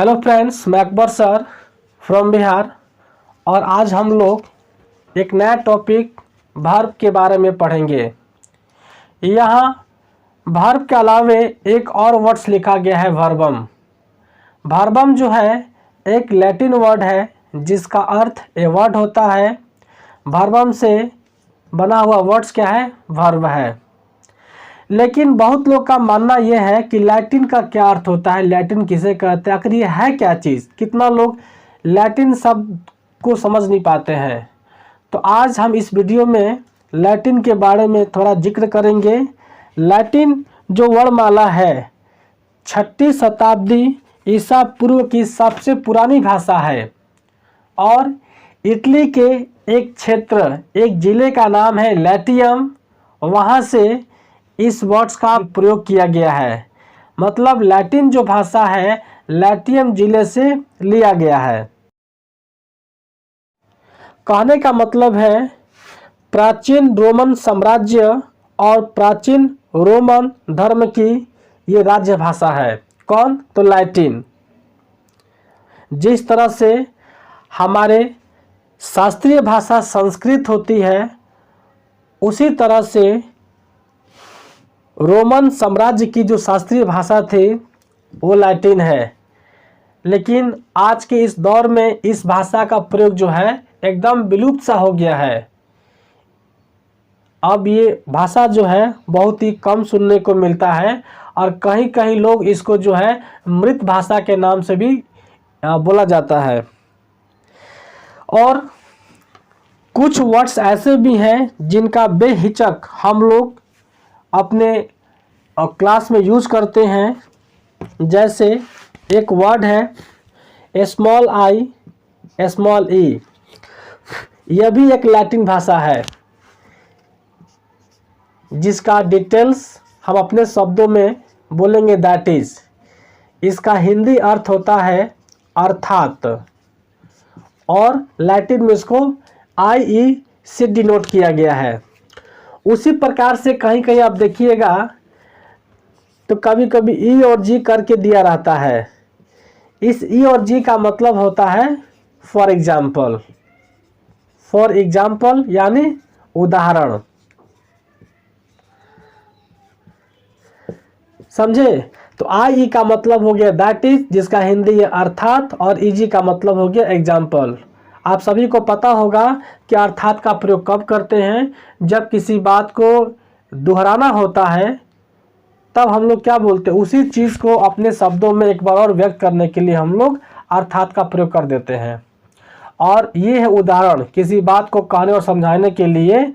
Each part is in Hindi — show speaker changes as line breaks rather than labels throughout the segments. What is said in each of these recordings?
हेलो फ्रेंड्स, मैं अकबर सर फ्रॉम बिहार। और आज हम लोग एक नया टॉपिक वर्ब के बारे में पढ़ेंगे। यहाँ वर्ब के अलावे एक और वर्ड्स लिखा गया है वर्बम। वर्बम जो है एक लैटिन वर्ड है जिसका अर्थ ए वर्ड होता है। वर्बम से बना हुआ वर्ड्स क्या है? वर्ब है। लेकिन बहुत लोग का मानना यह है कि लैटिन का क्या अर्थ होता है, लैटिन किसे कहते हैं, आखिर ये है क्या चीज़। कितना लोग लैटिन शब्द को समझ नहीं पाते हैं। तो आज हम इस वीडियो में लैटिन के बारे में थोड़ा जिक्र करेंगे। लैटिन जो वर्णमाला है 6वीं शताब्दी ईसा पूर्व की सबसे पुरानी भाषा है और इटली के एक क्षेत्र, एक ज़िले का नाम है लैटियम, वहाँ से इस वर्ड्स का प्रयोग किया गया है। मतलब लैटिन जो भाषा है लैटियम जिले से लिया गया है। कहने का मतलब है प्राचीन रोमन साम्राज्य और प्राचीन रोमन धर्म की ये राज्य भाषा है। कौन? तो लैटिन। जिस तरह से हमारे शास्त्रीय भाषा संस्कृत होती है, उसी तरह से रोमन साम्राज्य की जो शास्त्रीय भाषा थी वो लैटिन है। लेकिन आज के इस दौर में इस भाषा का प्रयोग जो है एकदम विलुप्त सा हो गया है। अब ये भाषा जो है बहुत ही कम सुनने को मिलता है और कहीं कहीं लोग इसको जो है मृत भाषा के नाम से भी बोला जाता है। और कुछ वर्ड्स ऐसे भी हैं जिनका बेहिचक हम लोग अपने क्लास में यूज़ करते हैं। जैसे एक वर्ड है स्मॉल आई स्मॉल ई, यह भी एक लैटिन भाषा है जिसका डिटेल्स हम अपने शब्दों में बोलेंगे दैट इज। इसका हिंदी अर्थ होता है अर्थात और लैटिन में इसको आई ई से डिनोट किया गया है। उसी प्रकार से कहीं कहीं आप देखिएगा तो कभी कभी ई और जी करके दिया रहता है। इस ई और जी का मतलब होता है फॉर एग्जाम्पल। फॉर एग्जाम्पल यानी उदाहरण, समझे? तो आई ई का मतलब हो गया दैट इज, जिसका हिंदी है अर्थात, और ई जी का मतलब हो गया एग्जाम्पल। आप सभी को पता होगा कि अर्थात का प्रयोग कब करते हैं? जब किसी बात को दोहराना होता है तब हम लोग क्या बोलते हैं, उसी चीज़ को अपने शब्दों में एक बार और व्यक्त करने के लिए हम लोग अर्थात का प्रयोग कर देते हैं। और ये है उदाहरण। किसी बात को कहने और समझाने के लिए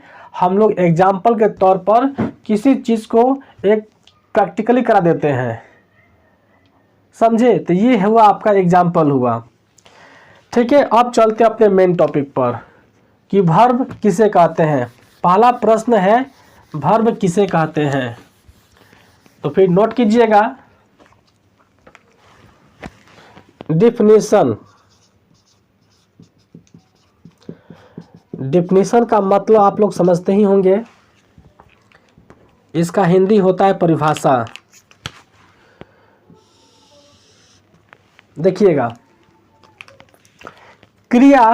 हम लोग एग्जाम्पल के तौर पर किसी चीज़ को एक प्रैक्टिकली करा देते हैं, समझे? तो ये हुआ आपका एग्जाम्पल हुआ। ठीक है, अब चलते अपने मेन टॉपिक पर कि वर्ब किसे कहते हैं। पहला प्रश्न है वर्ब किसे कहते हैं, तो फिर नोट कीजिएगा। डिफिनीशन। डिफिनीशन का मतलब आप लोग समझते ही होंगे। इसका हिंदी होता है परिभाषा। देखिएगा, क्रिया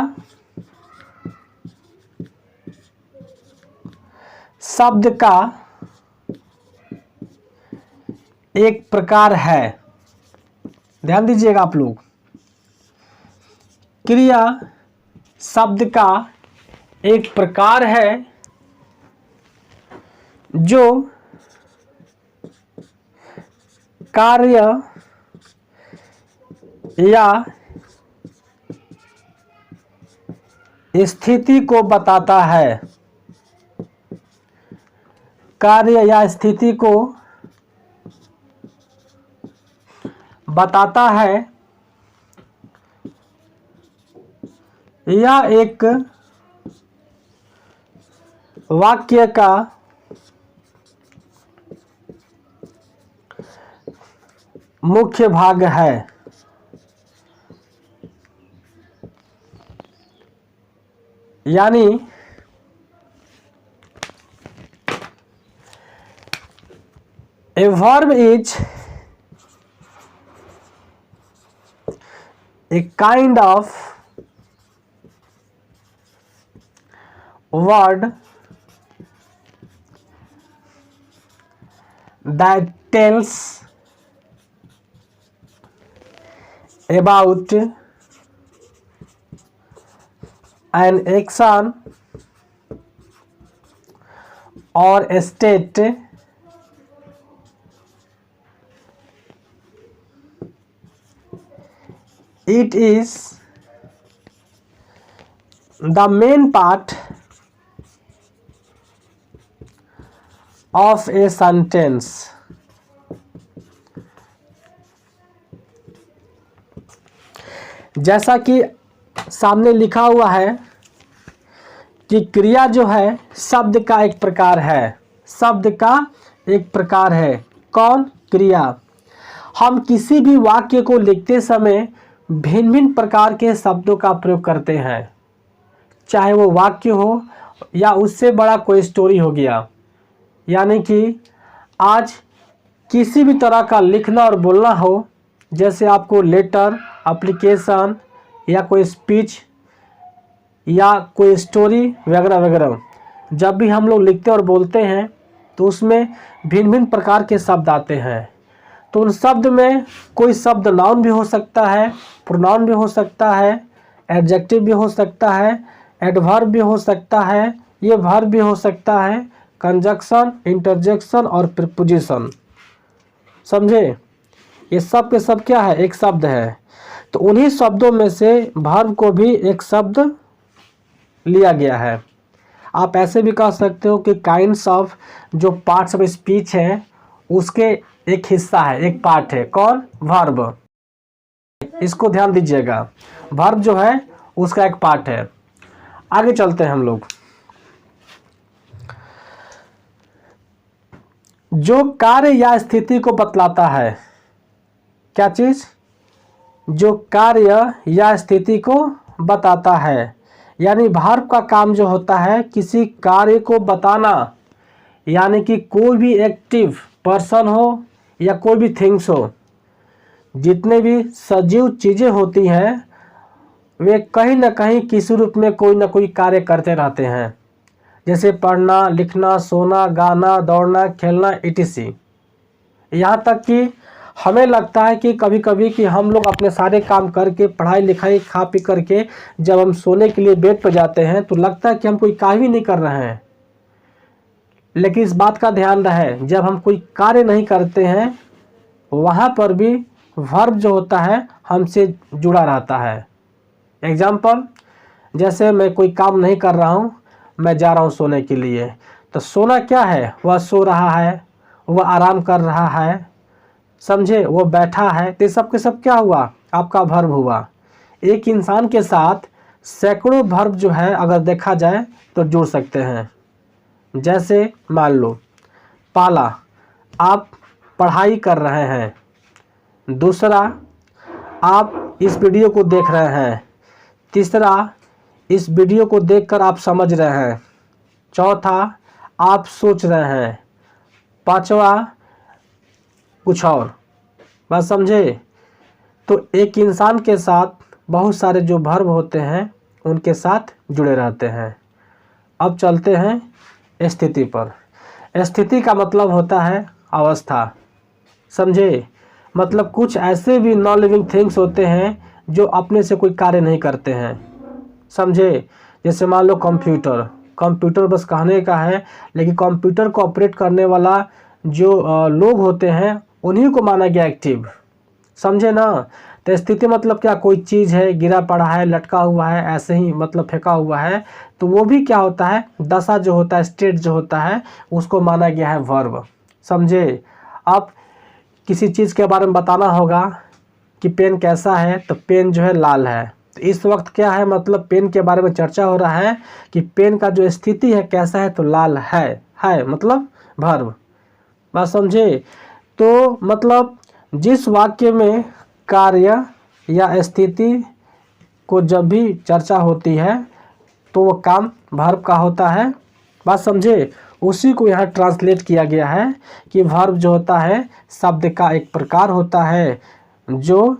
शब्द का एक प्रकार है। ध्यान दीजिएगा आप लोग, क्रिया शब्द का एक प्रकार है जो कार्य या स्थिति को बताता है। कार्य या स्थिति को बताता है। यह एक वाक्य का मुख्य भाग है। यानी A verb is a kind of word that tells about an action or a state it is the main part of a sentence. जैसा कि सामने लिखा हुआ है कि क्रिया जो है शब्द का एक प्रकार है, शब्द का एक प्रकार है। कौन? क्रिया। हम किसी भी वाक्य को लिखते समय भिन्न भिन्न प्रकार के शब्दों का प्रयोग करते हैं, चाहे वो वाक्य हो या उससे बड़ा कोई स्टोरी हो गया। यानी कि आज किसी भी तरह का लिखना और बोलना हो, जैसे आपको लेटर, एप्लीकेशन या कोई स्पीच या कोई स्टोरी वगैरह वगैरह, जब भी हम लोग लिखते और बोलते हैं तो उसमें भिन्न भिन्न प्रकार के शब्द आते हैं। तो उन शब्द में कोई शब्द नाउन भी हो सकता है, प्रोनाउन भी हो सकता है, एडजेक्टिव भी हो सकता है, एडवर्ब भी हो सकता है, ये वर्ब भी हो सकता है, कंजक्शन, इंटरजेक्शन और प्रीपोजिशन। समझे? ये सब के सब क्या है? एक शब्द है। तो उन्हीं शब्दों में से वर्ब को भी एक शब्द लिया गया है। आप ऐसे भी कह सकते हो कि काइंड्स ऑफ जो पार्ट्स ऑफ स्पीच है उसके एक हिस्सा है, एक पार्ट है। कौन? वर्ब। इसको ध्यान दीजिएगा, वर्ब जो है उसका एक पार्ट है। आगे चलते हैं हम लोग। जो कार्य या स्थिति को बतलाता है, क्या चीज? जो कार्य या स्थिति को बताता है। यानी वर्ब का काम जो होता है किसी कार्य को बताना, यानी कि कोई भी एक्टिव पर्सन हो या कोई भी थिंग्स हो, जितने भी सजीव चीज़ें होती हैं वे कहीं ना कहीं किसी रूप में कोई ना कोई कार्य करते रहते हैं, जैसे पढ़ना, लिखना, सोना, गाना, दौड़ना, खेलना, etc। यहाँ तक कि हमें लगता है कि कभी कभी कि हम लोग अपने सारे काम करके, पढ़ाई लिखाई खा पी करके जब हम सोने के लिए बेड पर जाते हैं तो लगता है कि हम कोई कार्य भी नहीं कर रहे हैं। लेकिन इस बात का ध्यान रहे, जब हम कोई कार्य नहीं करते हैं वहाँ पर भी वर्ब जो होता है हमसे जुड़ा रहता है। एग्जाम्पल, जैसे मैं कोई काम नहीं कर रहा हूँ, मैं जा रहा हूँ सोने के लिए, तो सोना क्या है? वह सो रहा है, वह आराम कर रहा है, समझे, वो बैठा है। तो सब के सब क्या हुआ? आपका वर्ब हुआ। एक इंसान के साथ सैकड़ों वर्ब जो है अगर देखा जाए तो जुड़ सकते हैं। जैसे मान लो, पहला, आप पढ़ाई कर रहे हैं। दूसरा, आप इस वीडियो को देख रहे हैं। तीसरा, इस वीडियो को देखकर आप समझ रहे हैं। चौथा, आप सोच रहे हैं। पांचवा, कुछ और। बात समझे? तो एक इंसान के साथ बहुत सारे जो वर्ब होते हैं उनके साथ जुड़े रहते हैं। अब चलते हैं स्थिति पर। स्थिति का मतलब होता है अवस्था। समझे? मतलब कुछ ऐसे भी नॉन लिविंग थिंग्स होते हैं जो अपने से कोई कार्य नहीं करते हैं। समझे? जैसे मान लो कंप्यूटर। कंप्यूटर बस कहने का है, लेकिन कंप्यूटर को ऑपरेट करने वाला जो लोग होते हैं उन्हीं को माना गया एक्टिव। समझे ना? तो स्थिति मतलब क्या? कोई चीज़ है, गिरा पड़ा है, लटका हुआ है, ऐसे ही मतलब फेंका हुआ है, तो वो भी क्या होता है? दशा जो होता है, स्टेट जो होता है, उसको माना गया है वर्ब। समझे? अब किसी चीज़ के बारे में बताना होगा कि पेन कैसा है, तो पेन जो है लाल है। तो इस वक्त क्या है? मतलब पेन के बारे में चर्चा हो रहा है कि पेन का जो स्थिति है कैसा है, तो लाल है मतलब वर्ब। बात समझे? तो मतलब जिस वाक्य में कार्य या स्थिति को जब भी चर्चा होती है तो वो काम वर्ब का होता है। बात समझे? उसी को यहाँ ट्रांसलेट किया गया है कि वर्ब जो होता है शब्द का एक प्रकार होता है जो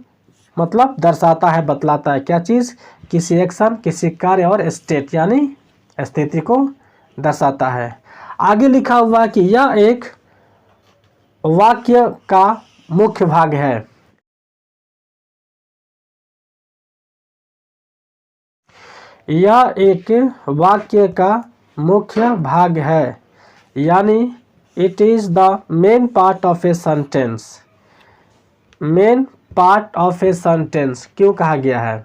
मतलब दर्शाता है, बतलाता है क्या चीज़, किसी एक्शन, किसी कार्य और स्टेट यानी स्थिति को दर्शाता है। आगे लिखा हुआ कि यह एक वाक्य का मुख्य भाग है। यह एक वाक्य का मुख्य भाग है यानी it is the main part of a sentence. Main part of a sentence क्यों कहा गया है?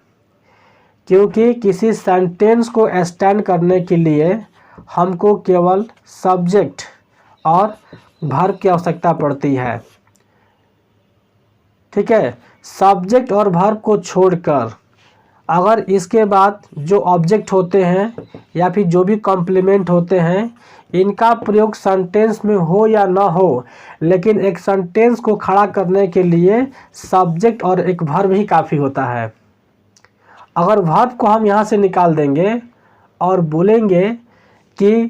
क्योंकि किसी सेंटेंस को एक्सटेंड करने के लिए हमको केवल सब्जेक्ट और वर्ब की आवश्यकता पड़ती है। ठीक है, सब्जेक्ट और वर्ब को छोड़कर अगर इसके बाद जो ऑब्जेक्ट होते हैं या फिर जो भी कॉम्प्लीमेंट होते हैं इनका प्रयोग सेंटेंस में हो या ना हो, लेकिन एक सेंटेंस को खड़ा करने के लिए सब्जेक्ट और एक वर्ब ही काफ़ी होता है। अगर वर्ब को हम यहाँ से निकाल देंगे और बोलेंगे कि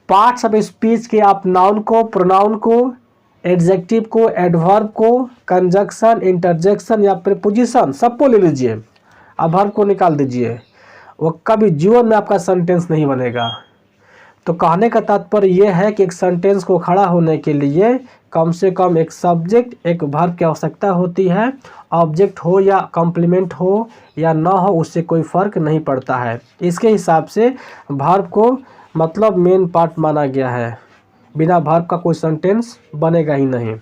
पार्ट्स ऑफ स्पीच के आप नाउन को, प्रोनाउन को, एडजेक्टिव को, एडवर्ब को, कंजक्शन, इंटरजेक्शन या प्रीपोजिशन सबको ले लीजिए, अब वर्ब को निकाल दीजिए, वो कभी जीवन में आपका सेंटेंस नहीं बनेगा। तो कहने का तात्पर्य यह है कि एक सेंटेंस को खड़ा होने के लिए कम से कम एक सब्जेक्ट, एक वर्ब की आवश्यकता होती है। ऑब्जेक्ट हो या कॉम्प्लीमेंट हो या ना हो उससे कोई फ़र्क नहीं पड़ता है। इसके हिसाब से वर्ब को मतलब मेन पार्ट माना गया है। बिना वर्ब का कोई सेंटेंस बनेगा ही नहीं।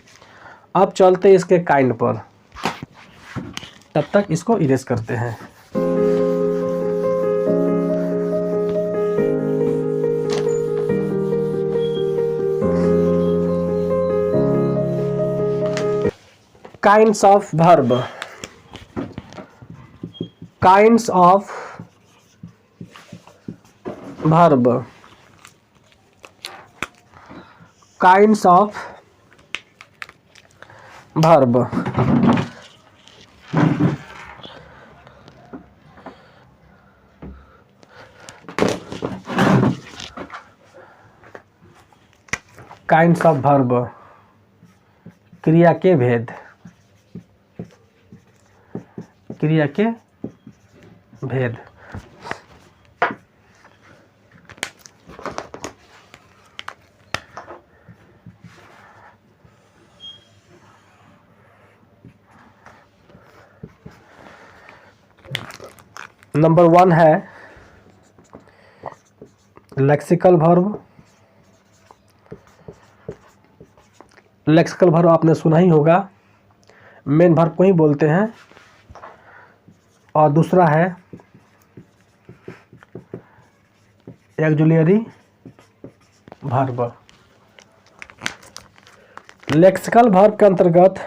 अब चलते इसके काइंड पर, तब तक इसको इरेज करते हैं। Kinds of verb. Kinds of verb. Kinds of verb. Kinds of verb, क्रिया के भेद। क्रिया के भेद। नंबर 1 है लेक्सिकल वर्ब। लेक्सिकल वर्ब आपने सुना ही होगा, मेन वर्ब को ही बोलते हैं। और दूसरा है ऑक्सिलरी वर्ब। लेक्सिकल वर्ब के अंतर्गत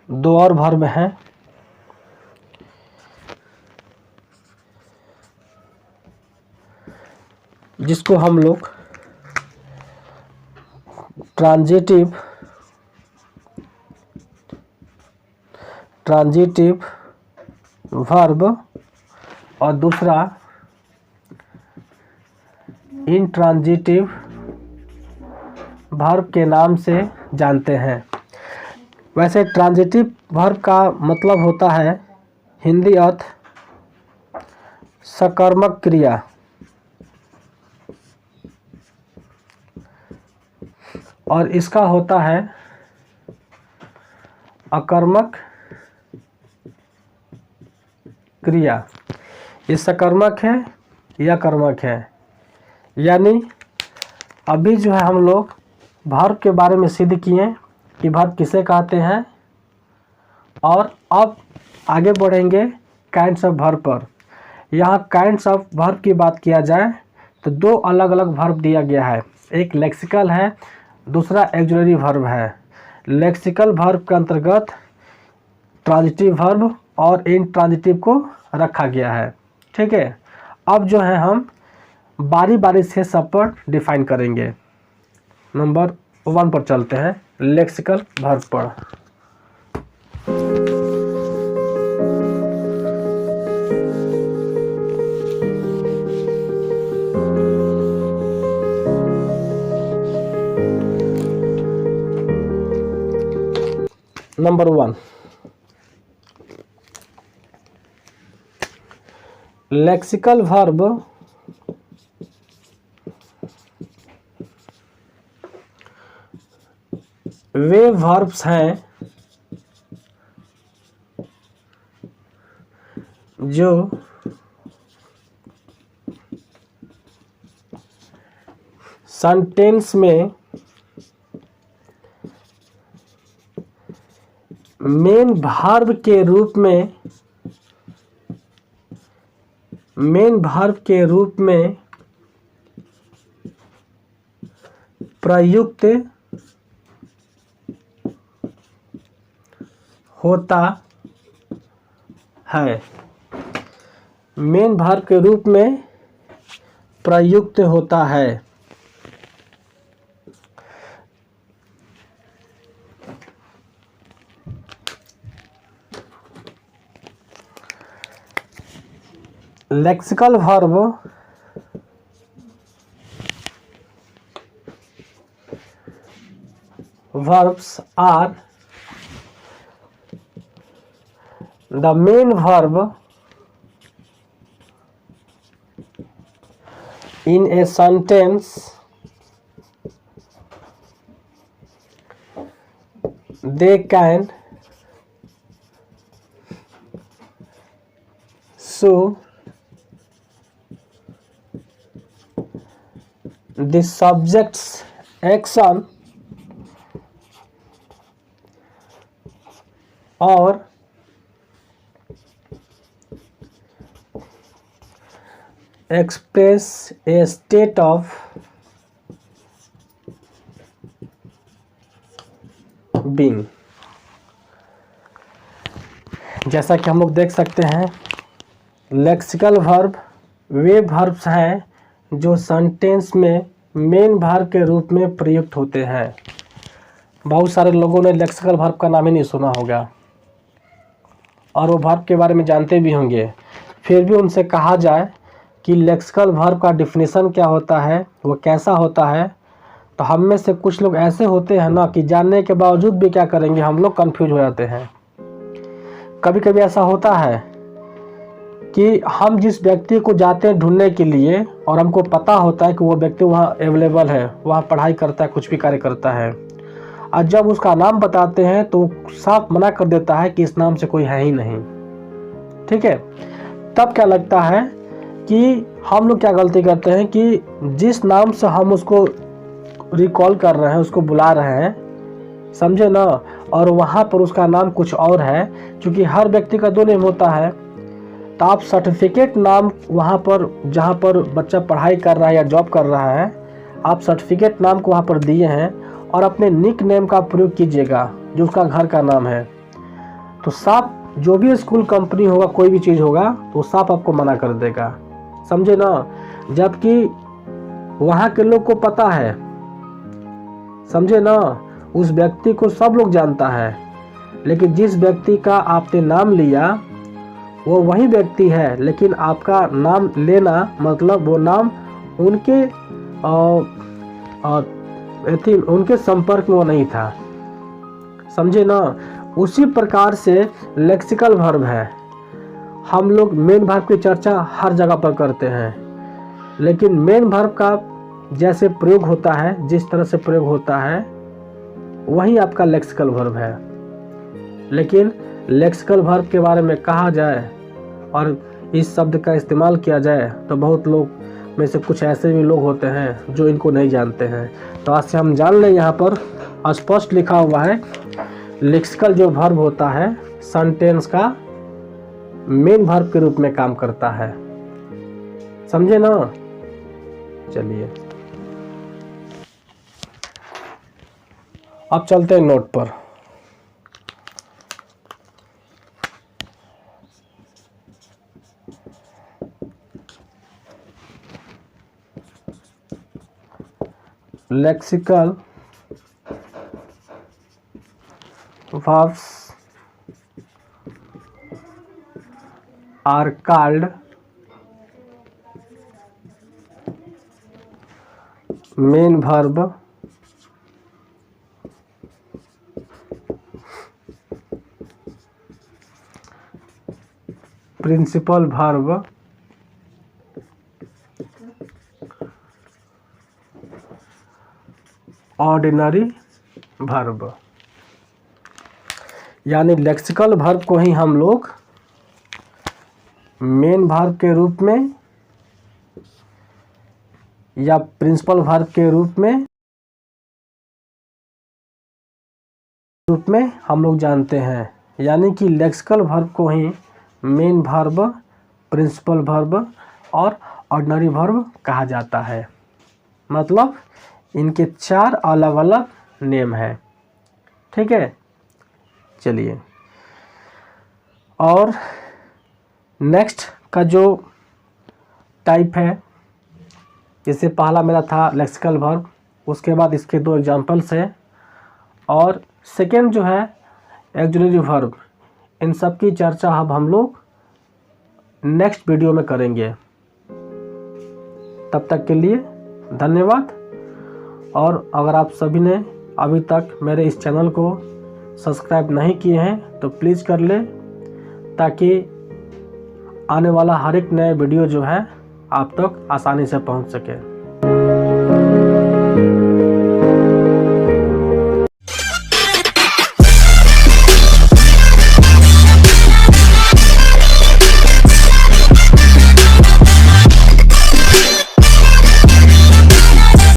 2 और वर्ब हैं, जिसको हम लोग ट्रांजिटिव वर्ब और दूसरा इंट्रांजिटिव वर्ब के नाम से जानते हैं। वैसे ट्रांजिटिव वर्ब का मतलब होता है हिंदी अर्थ सकर्मक क्रिया, और इसका होता है अकर्मक क्रिया। ये सकर्मक है या कर्मक है, यानी अभी जो है हम लोग वर्ब के बारे में सिद्ध किए कि वर्ब किसे कहते हैं, और अब आगे बढ़ेंगे काइंड्स ऑफ वर्ब पर। यहाँ काइंड्स ऑफ वर्ब की बात किया जाए तो 2 अलग अलग वर्ब दिया गया है, एक लेक्सिकल है, दूसरा ऑक्सिलरी वर्ब है। लेक्सिकल वर्ब के अंतर्गत ट्रांजिटिव वर्ब और इंट्रांजिटिव को रखा गया है। ठीक है, अब जो है हम बारी बारी से सब पर डिफाइन करेंगे। नंबर 1 पर चलते हैं, लेक्सिकल वर्ब पर। नंबर 1, लेक्सिकल वर्ब वे वर्ब्स हैं जो सेंटेंस में मेन वर्ब के रूप में प्रयुक्त होता है। मेन वर्ब के रूप में प्रयुक्त होता है। Lexical verb verbs are the main verb in a sentence. They can show the subject's action or express a state of being। जैसा कि हम लोग देख सकते हैं, लेक्सिकल वर्ब वे वर्ब्स हैं जो सेंटेंस में मेन वर्ब के रूप में प्रयुक्त होते हैं। बहुत सारे लोगों ने लेक्सिकल वर्ब का नाम ही नहीं सुना होगा और वो वर्ब के बारे में जानते भी होंगे, फिर भी उनसे कहा जाए कि लेक्सिकल वर्ब का डिफिनीशन क्या होता है, वो कैसा होता है, तो हम में से कुछ लोग ऐसे होते हैं ना कि जानने के बावजूद भी क्या करेंगे, हम लोग कंफ्यूज हो जाते हैं। कभी कभी ऐसा होता है कि हम जिस व्यक्ति को जाते हैं ढूंढने के लिए और हमको पता होता है कि वो व्यक्ति वहाँ अवेलेबल है, वहाँ पढ़ाई करता है, कुछ भी कार्य करता है, और जब उसका नाम बताते हैं तो साफ मना कर देता है कि इस नाम से कोई है ही नहीं। ठीक है, तब क्या लगता है कि हम लोग क्या गलती करते हैं कि जिस नाम से हम उसको रिकॉल कर रहे हैं, उसको बुला रहे हैं, समझे ना, और वहाँ पर उसका नाम कुछ और है। क्योंकि हर व्यक्ति का 2 नेम होता है, तो आप सर्टिफिकेट नाम वहाँ पर जहाँ पर बच्चा पढ़ाई कर रहा है या जॉब कर रहा है, आप सर्टिफिकेट नाम को वहाँ पर दिए हैं और अपने निक नेम का प्रयोग कीजिएगा जो उसका घर का नाम है, तो साफ जो भी स्कूल, कंपनी होगा, कोई भी चीज़ होगा, तो साफ आपको मना कर देगा, समझे ना। जबकि वहाँ के लोग को पता है, समझे ना, उस व्यक्ति को सब लोग जानता है, लेकिन जिस व्यक्ति का आपने नाम लिया वो वही व्यक्ति है, लेकिन आपका नाम लेना मतलब वो नाम उनके संपर्क में वो नहीं था, समझे ना। उसी प्रकार से लेक्सिकल वर्ब है। हम लोग मेन वर्ब की चर्चा हर जगह पर करते हैं, लेकिन मेन वर्ब का जैसे प्रयोग होता है, जिस तरह से प्रयोग होता है, वही आपका लेक्सिकल वर्ब है। लेकिन लेक्सिकल वर्ब के बारे में कहा जाए और इस शब्द का इस्तेमाल किया जाए तो बहुत लोग में से कुछ ऐसे भी लोग होते हैं जो इनको नहीं जानते हैं। तो आज से हम जान लें, यहाँ पर स्पष्ट लिखा हुआ है, लेक्सिकल जो वर्ब होता है सेंटेंस का मेन वर्ब के रूप में काम करता है, समझे ना। चलिए अब चलते हैं नोट पर। Lexical verbs are called main verb principal verb, ordinary verb. यानी लेक्सिकल वर्ब को ही हम लोग मेन वर्ब के रूप में या प्रिंसिपल वर्ब के रूप में हम लोग जानते हैं। यानी कि लेक्सिकल वर्ब को ही मेन वर्ब, प्रिंसिपल वर्ब और ऑर्डिनरी वर्ब कहा जाता है। मतलब इनके 4 अलग अलग नेम हैं। ठीक है, चलिए। और नेक्स्ट का जो टाइप है, जैसे पहला मेरा था लेक्सिकल वर्ब, उसके बाद इसके 2 एग्जांपल्स हैं, और सेकेंड जो है ऑक्सिलरी वर्ब। इन सब की चर्चा अब हम लोग नेक्स्ट वीडियो में करेंगे। तब तक के लिए धन्यवाद। और अगर आप सभी ने अभी तक मेरे इस चैनल को सब्सक्राइब नहीं किए हैं तो प्लीज़ कर लें, ताकि आने वाला हर एक नया वीडियो जो है आप तक आसानी से पहुंच सके।